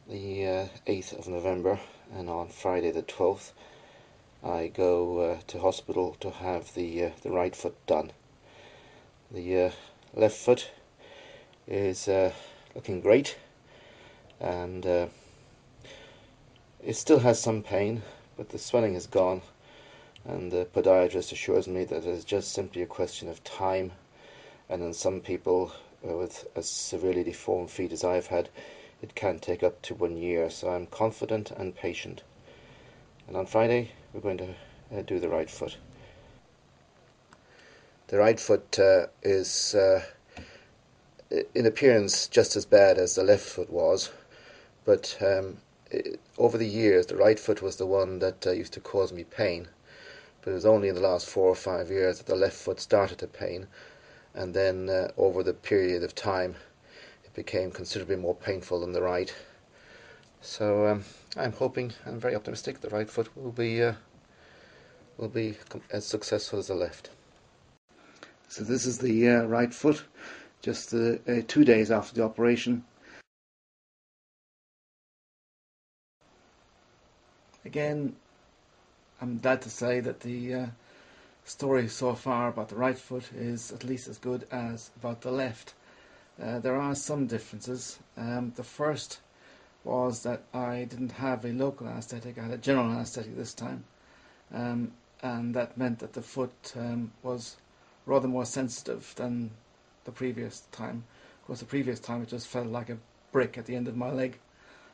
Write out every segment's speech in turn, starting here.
the 8th of November, and on Friday the 12th I go to hospital to have the right foot done. The left foot is looking great, and it still has some pain, but the swelling is gone, and the podiatrist assures me that it is just simply a question of time, and in some people with as severely deformed feet as I've had, it can take up to 1 year, so I'm confident and patient. And on Friday we're going to do the right foot. The right foot is in appearance just as bad as the left foot was, but over the years the right foot was the one that used to cause me pain, but it was only in the last 4 or 5 years that the left foot started to pain, and then over the period of time it became considerably more painful than the right. So I'm hoping, I'm very optimistic, the right foot will be as successful as the left. So this is the right foot, just 2 days after the operation. Again, I'm glad to say that the story so far about the right foot is at least as good as about the left. There are some differences. The first was that I didn't have a local anaesthetic, I had a general anaesthetic this time, and that meant that the foot was rather more sensitive than the previous time. Of course, the previous time it just felt like a brick at the end of my leg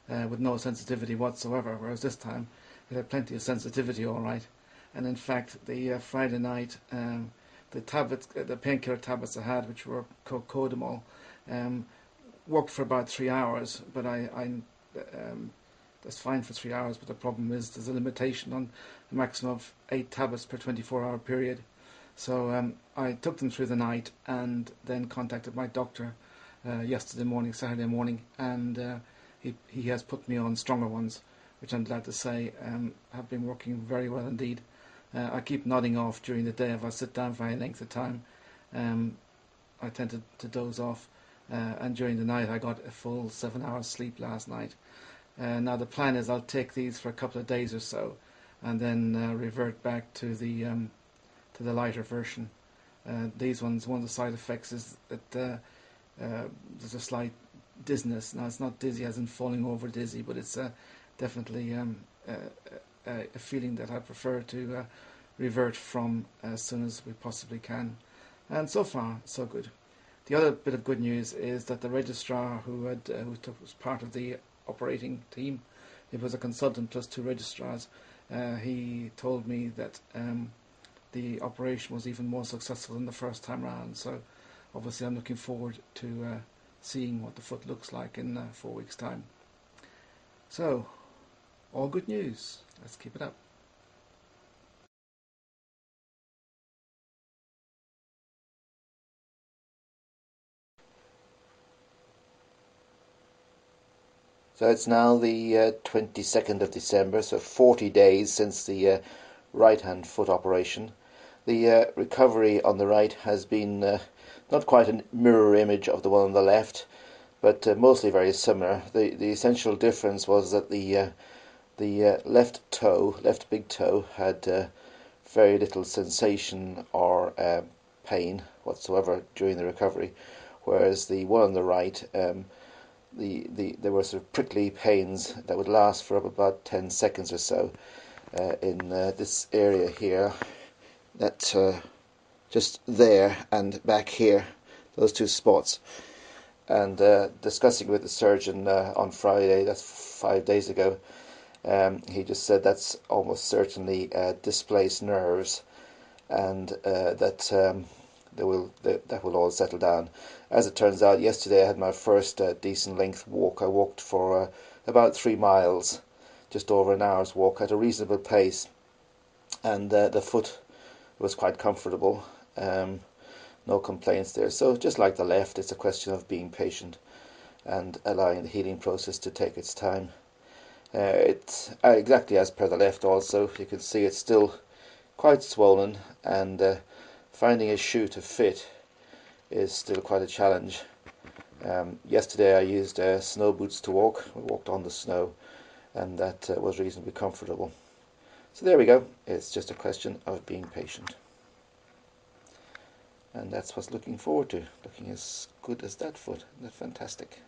with no sensitivity whatsoever, whereas this time it had plenty of sensitivity, all right. And in fact, the Friday night, the tablets, the painkiller tablets I had, which were codamol, worked for about 3 hours, but that's fine for 3 hours, but the problem is there's a limitation on a maximum of 8 tablets per 24-hour period. So I took them through the night and then contacted my doctor yesterday morning, Saturday morning, and he has put me on stronger ones, which I'm glad to say have been working very well indeed. I keep nodding off during the day if I sit down for any length of time. I tend to doze off, and during the night I got a full 7 hours sleep last night. Now the plan is I'll take these for a couple of days or so, and then revert back to the lighter version. These ones, one of the side effects is that there's a slight dizziness. Now it's not dizzy as in falling over dizzy, but it's definitely a feeling that I prefer to revert from as soon as we possibly can. And so far, so good. The other bit of good news is that the registrar who was part of the operating team, it was a consultant plus 2 registrars, he told me that the operation was even more successful than the first time round. So obviously I'm looking forward to seeing what the foot looks like in 4 weeks' time. So, all good news. Let's keep it up. So it's now the 22nd of December, so 40 days since the right hand foot operation. The recovery on the right has been not quite a mirror image of the one on the left, but mostly very similar. The essential difference was that the left big toe, had very little sensation or pain whatsoever during the recovery, whereas the one on the right, there were sort of prickly pains that would last for about 10 seconds or so in this area here, that just there and back here, those 2 spots. And discussing with the surgeon on Friday, that's 5 days ago, he just said that's almost certainly displaced nerves, and that will all settle down. As it turns out, yesterday I had my first decent length walk. I walked for about 3 miles, just over an hour's walk at a reasonable pace, and the foot was quite comfortable. No complaints there. So just like the left, it's a question of being patient and allowing the healing process to take its time. It's exactly as per the left also. You can see it's still quite swollen, and finding a shoe to fit is still quite a challenge. Yesterday I used snow boots to walk. I walked on the snow, and that was reasonably comfortable. So there we go. It's just a question of being patient. And that's what's looking forward to, looking as good as that foot. Isn't that fantastic?